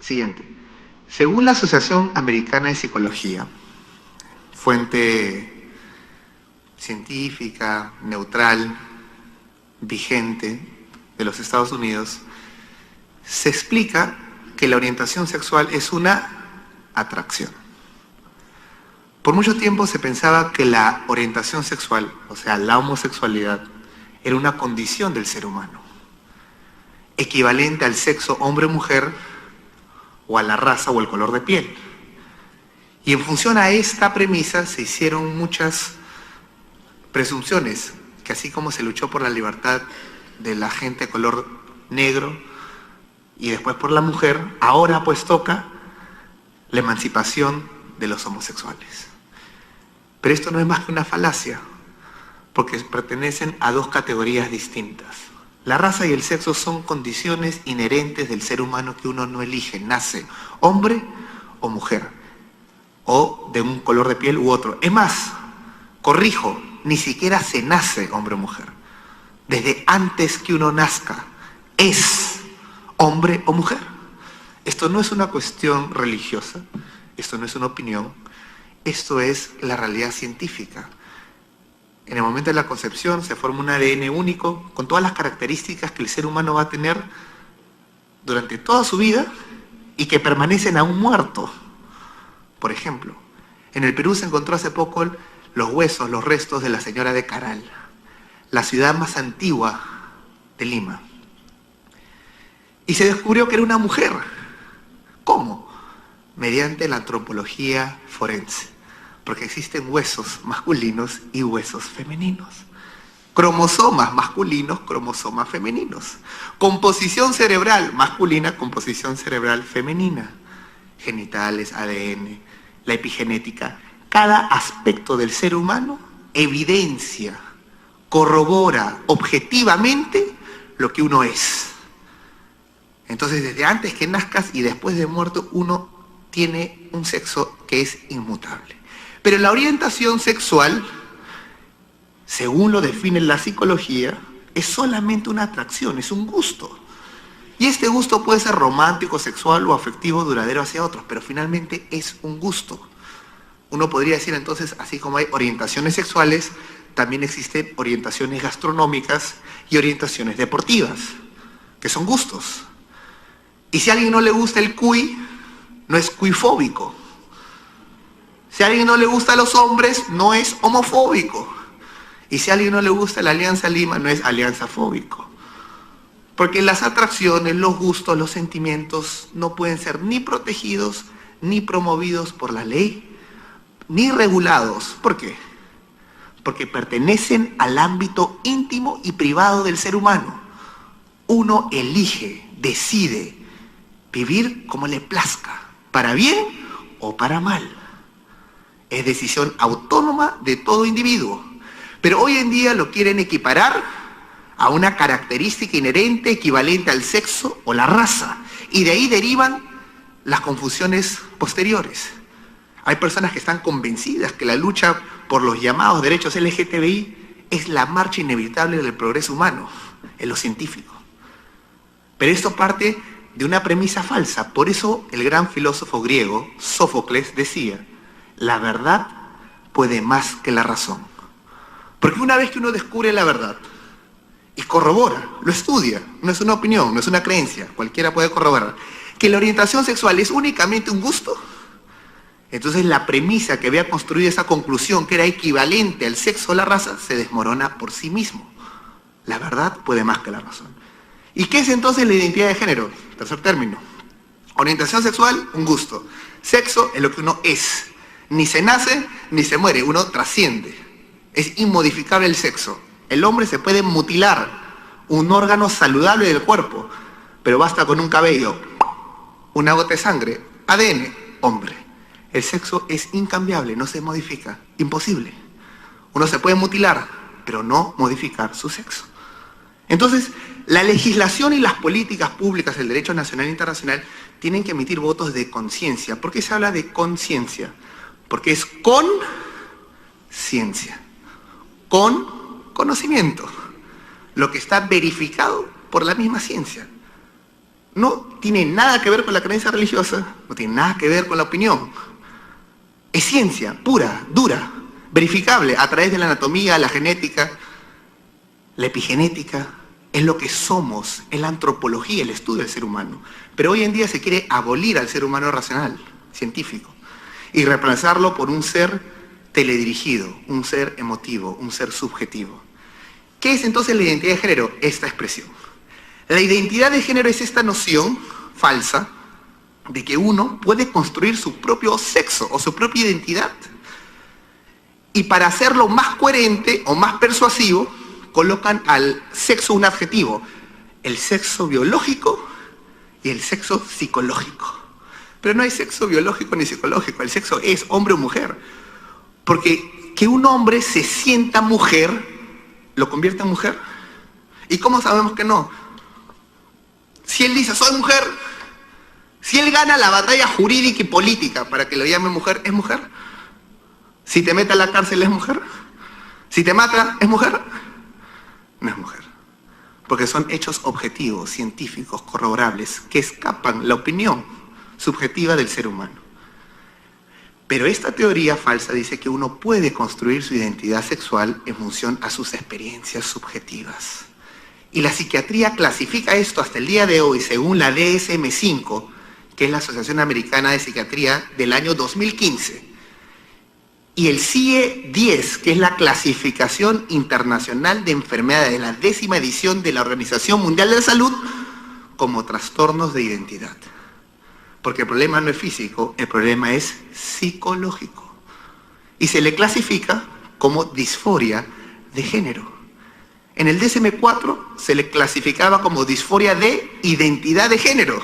Siguiente. Según la Asociación Americana de Psicología, fuente científica, neutral, vigente de los Estados Unidos, se explica que la orientación sexual es una atracción. Por mucho tiempo se pensaba que la orientación sexual, o sea, la homosexualidad, era una condición del ser humano, equivalente al sexo hombre o mujer, o a la raza o el color de piel. Y en función a esta premisa se hicieron muchas presunciones, que así como se luchó por la libertad de la gente de color negro y después por la mujer, ahora pues toca la emancipación de los homosexuales. Pero esto no es más que una falacia, porque pertenecen a dos categorías distintas. La raza y el sexo son condiciones inherentes del ser humano que uno no elige, nace hombre o mujer, o de un color de piel u otro. Es más, corrijo, ni siquiera se nace hombre o mujer. Desde antes que uno nazca, es hombre o mujer. Esto no es una cuestión religiosa, esto no es una opinión, esto es la realidad científica. En el momento de la concepción se forma un ADN único con todas las características que el ser humano va a tener durante toda su vida y que permanecen aún muerto. Por ejemplo, en el Perú se encontró hace poco los huesos, los restos de la señora de Caral, la ciudad más antigua de Lima. Y se descubrió que era una mujer. ¿Cómo? Mediante la antropología forense. Porque existen huesos masculinos y huesos femeninos. Cromosomas masculinos, cromosomas femeninos. Composición cerebral masculina, composición cerebral femenina. Genitales, ADN, la epigenética. Cada aspecto del ser humano evidencia, corrobora objetivamente lo que uno es. Entonces, desde antes que nazcas y después de muerto, uno tiene un sexo que es inmutable. Pero la orientación sexual, según lo define la psicología, es solamente una atracción, es un gusto. Y este gusto puede ser romántico, sexual o afectivo duradero hacia otros, pero finalmente es un gusto. Uno podría decir entonces, así como hay orientaciones sexuales, también existen orientaciones gastronómicas y orientaciones deportivas, que son gustos. Y si a alguien no le gusta el cuy, no es cuifóbico. Si a alguien no le gusta a los hombres, no es homofóbico. Y si a alguien no le gusta la Alianza Lima, no es alianzafóbico. Porque las atracciones, los gustos, los sentimientos no pueden ser ni protegidos, ni promovidos por la ley, ni regulados. ¿Por qué? Porque pertenecen al ámbito íntimo y privado del ser humano. Uno elige, decide vivir como le plazca, para bien o para mal. Es decisión autónoma de todo individuo. Pero hoy en día lo quieren equiparar a una característica inherente equivalente al sexo o la raza. Y de ahí derivan las confusiones posteriores. Hay personas que están convencidas que la lucha por los llamados derechos LGTBI es la marcha inevitable del progreso humano, en lo científico. Pero esto parte de una premisa falsa. Por eso el gran filósofo griego, Sófocles, decía: la verdad puede más que la razón. Porque una vez que uno descubre la verdad y corrobora, lo estudia, no es una opinión, no es una creencia, cualquiera puede corroborar, que la orientación sexual es únicamente un gusto, entonces la premisa que había construido esa conclusión, que era equivalente al sexo o la raza, se desmorona por sí mismo. La verdad puede más que la razón. ¿Y qué es entonces la identidad de género? Tercer término. Orientación sexual, un gusto. Sexo es lo que uno es. Ni se nace, ni se muere, uno trasciende. Es inmodificable el sexo. El hombre se puede mutilar un órgano saludable del cuerpo, pero basta con un cabello, una gota de sangre, ADN, hombre. El sexo es incambiable, no se modifica, imposible. Uno se puede mutilar, pero no modificar su sexo. Entonces, la legislación y las políticas públicas del derecho nacional e internacional tienen que emitir votos de conciencia. ¿Por qué se habla de conciencia? Porque es con ciencia, con conocimiento, lo que está verificado por la misma ciencia. no tiene nada que ver con la creencia religiosa, no tiene nada que ver con la opinión. Es ciencia pura, dura, verificable a través de la anatomía, la genética, la epigenética. Es lo que somos, es la antropología, el estudio del ser humano. Pero hoy en día se quiere abolir al ser humano racional, científico, y reemplazarlo por un ser teledirigido, un ser emotivo, un ser subjetivo. ¿Qué es entonces la identidad de género? Esta expresión. La identidad de género es esta noción falsa de que uno puede construir su propio sexo o su propia identidad. Y para hacerlo más coherente o más persuasivo, colocan al sexo un adjetivo: el sexo biológico y el sexo psicológico. Pero no hay sexo biológico ni psicológico, el sexo es hombre o mujer. Porque que un hombre se sienta mujer, ¿lo convierte en mujer? ¿Y cómo sabemos que no? Si él dice, soy mujer, si él gana la batalla jurídica y política para que lo llame mujer, ¿es mujer? Si te mete a la cárcel, ¿es mujer? Si te mata, ¿es mujer? No es mujer. Porque son hechos objetivos, científicos, corroborables, que escapan la opinión subjetiva del ser humano. Pero esta teoría falsa dice que uno puede construir su identidad sexual en función a sus experiencias subjetivas. Y la psiquiatría clasifica esto hasta el día de hoy, según la DSM-5, que es la Asociación Americana de Psiquiatría del año 2015, y el CIE-10, que es la Clasificación Internacional de Enfermedades de la 10ª edición de la Organización Mundial de la Salud, como trastornos de identidad. Porque el problema no es físico, el problema es psicológico. Y se le clasifica como disforia de género. En el DSM-4 se le clasificaba como disforia de identidad de género.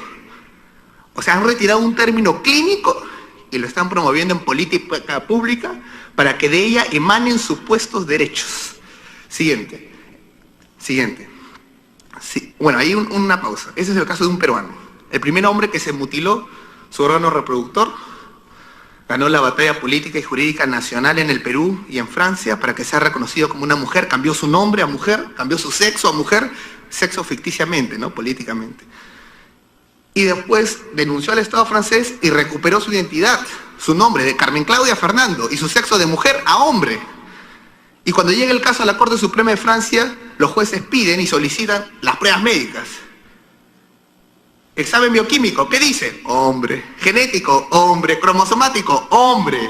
O sea, han retirado un término clínico y lo están promoviendo en política pública para que de ella emanen supuestos derechos. Siguiente. Sí, bueno, hay una pausa. Ese es el caso de un peruano. El primer hombre que se mutiló su órgano reproductor ganó la batalla política y jurídica nacional en el Perú y en Francia para que sea reconocido como una mujer. Cambió su nombre a mujer, cambió su sexo a mujer, sexo ficticiamente, ¿no? Políticamente. Y después denunció al Estado francés y recuperó su identidad, su nombre de Carmen Claudia Fernando y su sexo de mujer a hombre. Y cuando llega el caso a la Corte Suprema de Francia, los jueces piden y solicitan las pruebas médicas. Examen bioquímico, ¿qué dice? Hombre. Genético, hombre. Cromosomático, hombre.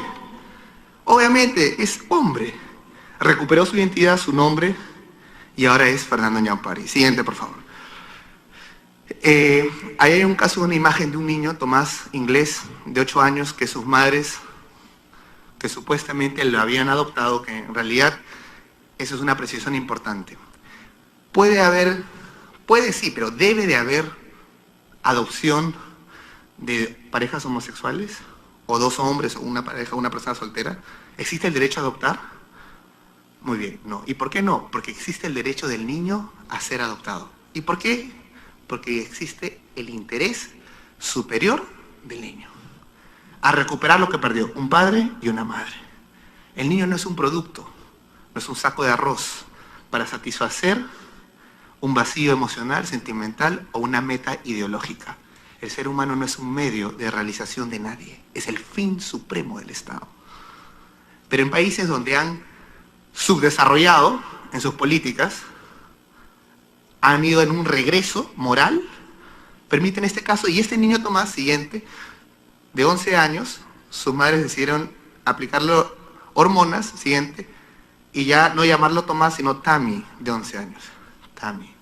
Obviamente es hombre. Recuperó su identidad, su nombre, y ahora es Fernando Ñaupari. Siguiente, por favor. Ahí hay un caso de una imagen de un niño, Tomás Inglés, de 8 años, que sus madres, que supuestamente lo habían adoptado, que en realidad eso es una precisión importante. Puede sí, pero debe de haber adopción de parejas homosexuales, o dos hombres, o una pareja, una persona soltera. ¿Existe el derecho a adoptar? Muy bien, no. ¿Y por qué no? Porque existe el derecho del niño a ser adoptado. ¿Y por qué? Porque existe el interés superior del niño a recuperar lo que perdió, un padre y una madre. El niño no es un producto, no es un saco de arroz para satisfacer un vacío emocional, sentimental o una meta ideológica. El ser humano no es un medio de realización de nadie, es el fin supremo del Estado. Pero en países donde han subdesarrollado en sus políticas, han ido en un regreso moral, permiten este caso, y este niño Tomás, siguiente, de 11 años, sus madres decidieron aplicarle hormonas, siguiente, y ya no llamarlo Tomás, sino Tami, de 11 años. Tami.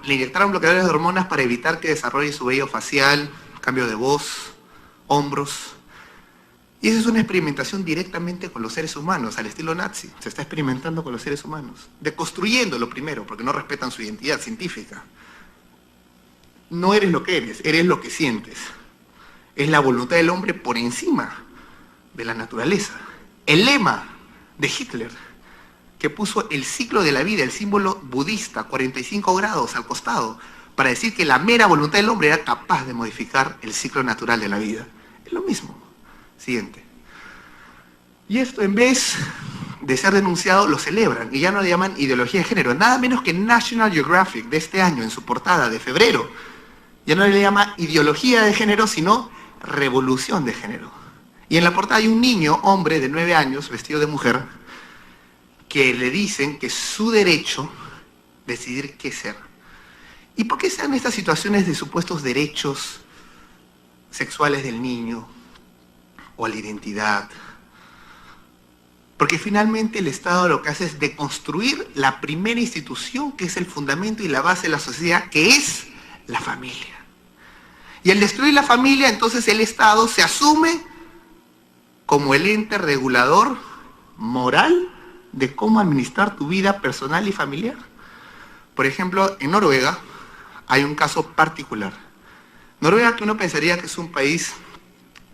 Le inyectaron bloqueadores de hormonas para evitar que desarrolle su vello facial, cambio de voz, hombros. Y esa es una experimentación directamente con los seres humanos, al estilo nazi. Se está experimentando con los seres humanos, deconstruyéndolo primero, porque no respetan su identidad científica. No eres lo que eres lo que sientes. Es la voluntad del hombre por encima de la naturaleza. El lema de Hitler, que puso el ciclo de la vida, el símbolo budista, 45 grados al costado, para decir que la mera voluntad del hombre era capaz de modificar el ciclo natural de la vida. Es lo mismo. Siguiente. Y esto, en vez de ser denunciado, lo celebran y ya no le llaman ideología de género. Nada menos que National Geographic de este año, en su portada de febrero, ya no le llama ideología de género, sino revolución de género. Y en la portada hay un niño, hombre de 9 años, vestido de mujer, que le dicen que es su derecho decidir qué ser. ¿Y por qué se dan estas situaciones de supuestos derechos sexuales del niño o a la identidad? Porque finalmente el Estado lo que hace es deconstruir la primera institución que es el fundamento y la base de la sociedad, que es la familia. Y al destruir la familia, entonces el Estado se asume como el ente regulador moral de cómo administrar tu vida personal y familiar. Por ejemplo, en Noruega hay un caso particular. Noruega, que uno pensaría que es un país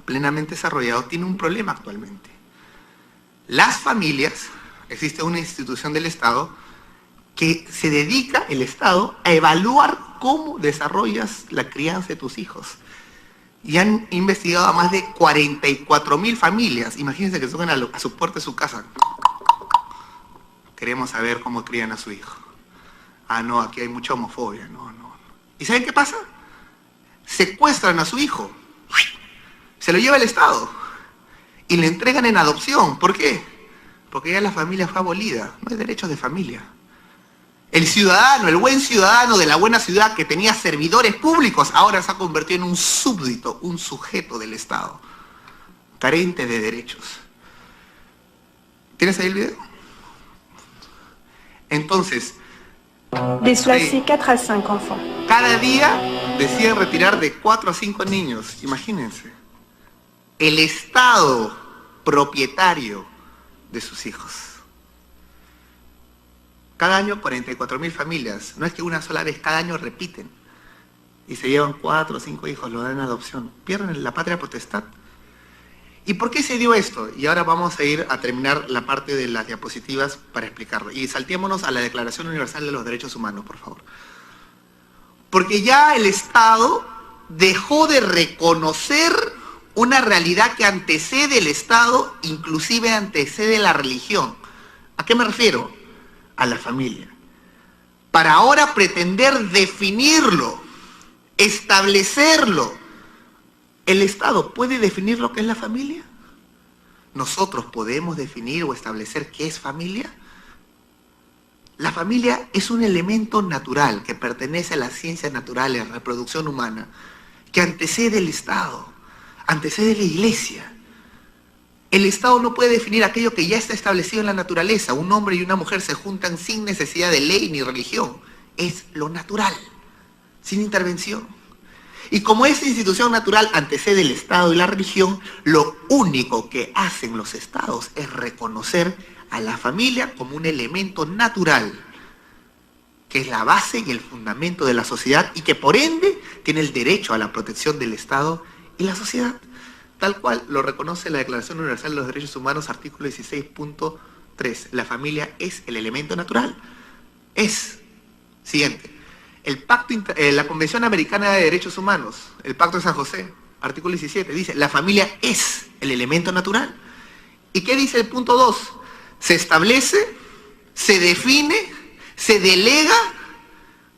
plenamente desarrollado, tiene un problema actualmente. Las familias, existe una institución del Estado que se dedica, el Estado, a evaluar cómo desarrollas la crianza de tus hijos. Y han investigado a más de 44.000 familias. Imagínense que tocan a su puerta de su casa. Queremos saber cómo crían a su hijo. Ah, no, aquí hay mucha homofobia. No. ¿Y saben qué pasa? Secuestran a su hijo. Se lo lleva el Estado. Y le entregan en adopción. ¿Por qué? Porque ya la familia fue abolida. No hay derechos de familia. El ciudadano, el buen ciudadano de la buena ciudad que tenía servidores públicos, ahora se ha convertido en un súbdito, un sujeto del Estado, carente de derechos. ¿Tienes ahí el video? Entonces, Déplacer 4 a 5 enfants. cada día deciden retirar de 4 a 5 niños, imagínense. El Estado propietario de sus hijos. Cada año 44.000 familias, no es que una sola vez, cada año repiten. Y se llevan 4 o 5 hijos, lo dan en adopción. Pierden la patria potestad. ¿Y por qué se dio esto? Y ahora vamos a ir a terminar la parte de las diapositivas para explicarlo. Y saltémonos a la Declaración Universal de los Derechos Humanos, por favor. Porque ya el Estado dejó de reconocer una realidad que antecede el Estado, inclusive antecede la religión. ¿A qué me refiero? A la familia. Para ahora pretender definirlo, establecerlo. ¿El Estado puede definir lo que es la familia? ¿Nosotros podemos definir o establecer qué es familia? La familia es un elemento natural que pertenece a las ciencias naturales, reproducción humana, que antecede el Estado, antecede la Iglesia. El Estado no puede definir aquello que ya está establecido en la naturaleza. Un hombre y una mujer se juntan sin necesidad de ley ni religión. Es lo natural, sin intervención. Y como esa institución natural antecede el Estado y la religión, lo único que hacen los Estados es reconocer a la familia como un elemento natural, que es la base y el fundamento de la sociedad y que por ende tiene el derecho a la protección del Estado y la sociedad, tal cual lo reconoce la Declaración Universal de los Derechos Humanos, artículo 16.3. La familia es el elemento natural. Es. Siguiente. La Convención Americana de Derechos Humanos, el Pacto de San José, artículo 17, dice, la familia es el elemento natural. ¿Y qué dice el punto 2? Se establece, se define, se delega.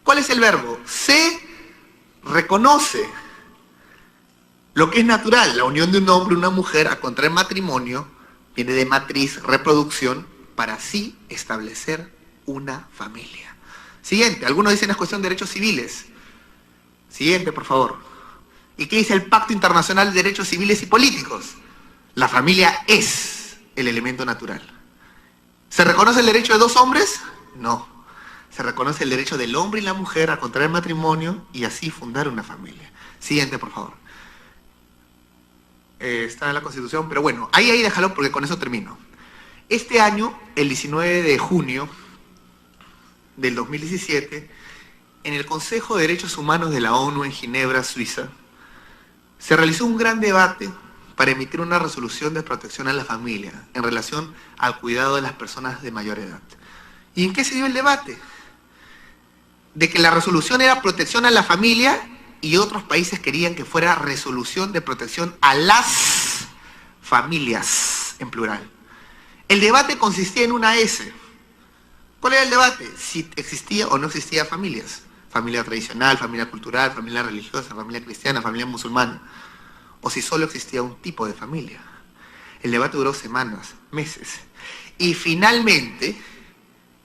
¿Cuál es el verbo? Se reconoce lo que es natural. La unión de un hombre y una mujer a contraer matrimonio viene de matriz, reproducción, para así establecer una familia. Siguiente, algunos dicen es cuestión de derechos civiles. Siguiente, por favor. ¿Y qué dice el Pacto Internacional de Derechos Civiles y Políticos? La familia es el elemento natural. ¿Se reconoce el derecho de 2 hombres? No. Se reconoce el derecho del hombre y la mujer a contraer matrimonio y así fundar una familia. Siguiente, por favor. Está en la Constitución, pero bueno, ahí déjalo porque con eso termino. Este año, el 19 de junio del 2017, en el Consejo de Derechos Humanos de la ONU en Ginebra, Suiza, se realizó un gran debate para emitir una resolución de protección a la familia en relación al cuidado de las personas de mayor edad. ¿Y en qué se dio el debate? De que la resolución era protección a la familia y otros países querían que fuera resolución de protección a las familias, en plural. El debate consistía en una S. ¿Cuál era el debate? Si existía o no existía familias. Familia tradicional, familia cultural, familia religiosa, familia cristiana, familia musulmana. O si solo existía un tipo de familia. El debate duró semanas, meses. Y finalmente,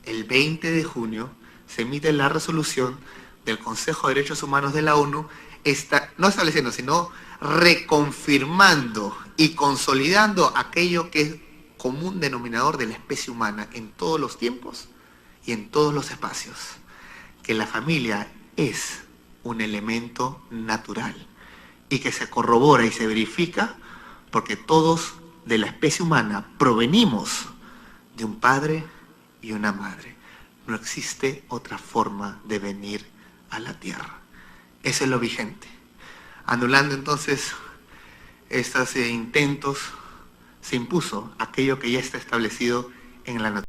el 20 de junio, se emite la resolución del Consejo de Derechos Humanos de la ONU, no estableciendo, sino reconfirmando y consolidando aquello que es común denominador de la especie humana en todos los tiempos y en todos los espacios, que la familia es un elemento natural y que se corrobora y se verifica porque todos de la especie humana provenimos de un padre y una madre. No existe otra forma de venir a la tierra. Eso es lo vigente. Anulando entonces estos intentos, se impuso aquello que ya está establecido en la naturaleza.